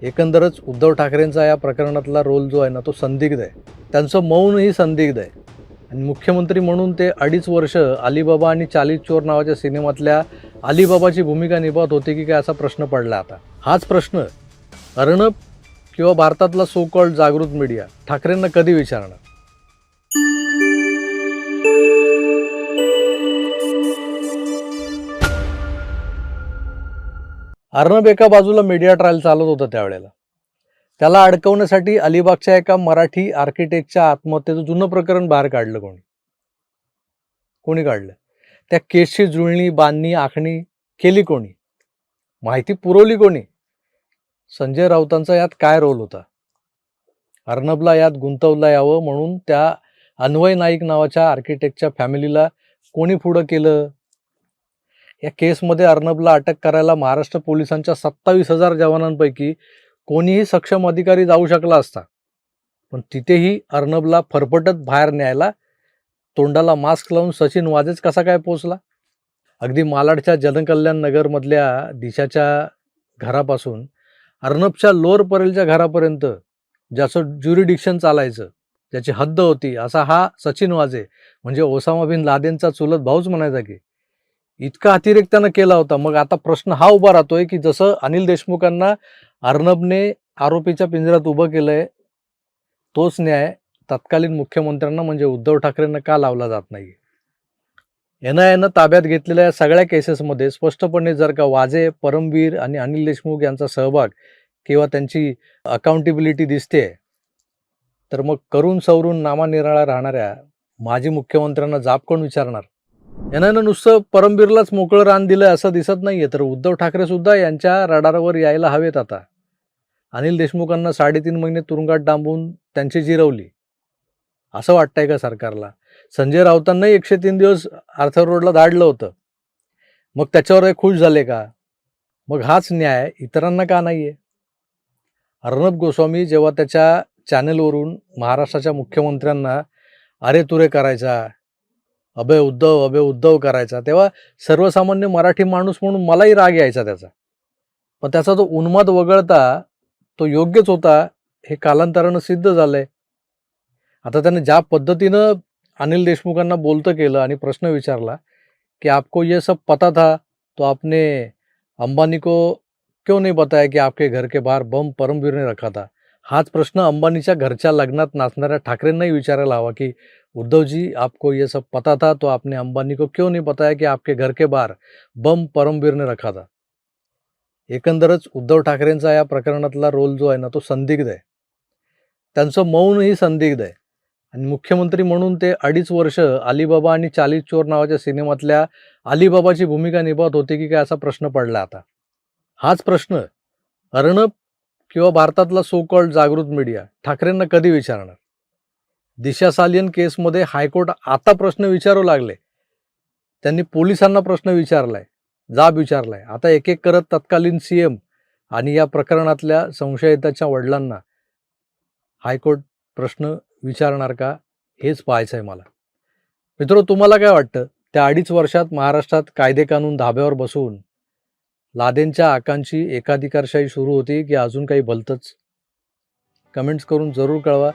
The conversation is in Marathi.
एकंदरच उद्धव ठाकरेंचा या प्रकरणातला रोल जो आहे ना तो संदिग्ध आहे. त्यांचं मौनही संदिग्ध आहे. आणि मुख्यमंत्री म्हणून ते 2.5 वर्ष अलीबाबा आणि 40 चोर नावाच्या सिनेमातल्या अलीबाबाची भूमिका निभावत होते की काय असा प्रश्न पडला आता. हाच प्रश्न अर्णब किंवा भारतातला सो कॉल्ड जागृत मीडिया ठाकरेंना कधी विचारणार? अर्णब एका बाजूला मीडिया ट्रायल चालत होतं त्यावेळेला. त्याला अडकवण्यासाठी अलिबागच्या एका मराठी आर्किटेक्टच्या आत्महत्येचं जुनं प्रकरण बाहेर काढलं कोणी काढलं? त्या केसची जुळणी, बांधणी, आखणी केली कोणी? माहिती पुरवली कोणी? संजय राऊतांचा यात काय रोल होता? अर्णबला यात गुंतवला यावं म्हणून त्या अन्वय नाईक नावाच्या आर्किटेक्टच्या फॅमिलीला कोणी पुढं केलं? या केसमध्ये अर्णबला अटक करायला महाराष्ट्र पोलिसांच्या 27,000 जवानांपैकी कोणीही सक्षम अधिकारी जाऊ शकला असता, पण तिथेही अर्णबला फरफटत बाहेर न्यायला तोंडाला मास्क लावून सचिन वाझेच कसा काय पोचला? अगदी मालाडच्या जनकल्याण नगरमधल्या दिशाच्या घरापासून अर्णबच्या लोअर परेलच्या घरापर्यंत ज्याचं ज्युरिडिक्शन चालायचं, ज्याची हद्द होती, असा हा सचिन वाझे म्हणजे ओसामा बिन लादेनचा चुलत भाऊच म्हणायचा की. इतका अतिरेक त्यानं केला होता. मग आता प्रश्न हा उभा राहतोय की जसं अनिल देशमुखांना अर्णबने आरोपीच्या पिंजऱ्यात उभं केलंय, तोच न्याय तत्कालीन मुख्यमंत्र्यांना म्हणजे उद्धव ठाकरेंना का लावला जात नाही? NIAनं ताब्यात घेतलेल्या या सगळ्या केसेसमध्ये स्पष्टपणे जर का वाझे, परमवीर आणि अनिल देशमुख यांचा सहभाग किंवा त्यांची अकाउंटेबिलिटी दिसते, तर मग करून सवरून नामानिराळा राहणाऱ्या माजी मुख्यमंत्र्यांना जाब कोण विचारणार? NIAनं नुसतं परमवीरलाच मोकळं रान दिलं असं दिसत नाहीये, तर उद्धव ठाकरे सुद्धा यांच्या रडारवर यायला हवेत आता. अनिल देशमुखांना 3.5 महिने तुरुंगात डांबून त्यांची जिरवली असं वाटतंय का सरकारला? संजय राऊतांनाही 103 दिवस आर्थर रोडला धाडलं होतं. मग त्याच्यावर खुश झाले का? मग हाच न्याय इतरांना का नाहीये? अर्णब गोस्वामी जेव्हा त्याच्या चॅनलवरून महाराष्ट्राच्या मुख्यमंत्र्यांना अरे तुरे करायचा, अबे उद्धव करायचा, तेव्हा सर्वसामान्य मराठी माणूस म्हणून मलाही राग यायचा त्याचा. पण त्याचा तो उन्माद वगळता तो योग्यच होता हे कालांतरानं सिद्ध झालंय. आता त्याने ज्या पद्धतीनं अनिल देशमुखांना बोलतं केलं आणि प्रश्न विचारला की आपको ये सब पता था तो आपने अंबानी को क्यों नहीं बताया कि आपके घर के बाहर बम परमवीर ने रखा था? हाच प्रश्न अंबानीच्या घरच्या लग्नात नाचणाऱ्या ठाकरेंनाही विचारायला हवा की उद्धवजी, आपको ये सब पता था तो आपने अंबानी को क्यों नहीं बताया कि आपके घर के बाहर बम परमवीर ने रखा था? एकंदरच उद्धव ठाकरेंचा या प्रकरणातला रोल जो आहे ना तो संदिग्ध आहे. त्यांचं मौनही संदिग्ध आहे. आणि मुख्यमंत्री म्हणून ते 2.5 वर्ष अलीबाबा आणि 40 चोर नावाच्या सिनेमातल्या अलीबाबाची भूमिका निभावत होते की काय असा प्रश्न पडला आता. हाच प्रश्न अर्णब किंवा भारतातला सो कॉल्ड जागृत मीडिया ठाकरेंना कधी विचारणार? दिशा सालियन केसमध्ये हायकोर्ट आता प्रश्न विचारू लागले. त्यांनी पोलिसांना प्रश्न विचारलाय, जाब विचारलाय. आता एक एक करत तत्कालीन CM आणि या प्रकरणातल्या संशयिताच्या वडिलांना हायकोर्ट प्रश्न विचारणार का हेच पाहायचं आहे मला. मित्र, तुम्हाला काय वाटतं? त्या 2.5 वर्षात महाराष्ट्रात कायदे कानून धाब्यावर बसवून लादेनच्या आकांक्षी एकाधिकारशाही सुरू होती की अजून काही भलतंच? कमेंट्स करून जरूर कळवा.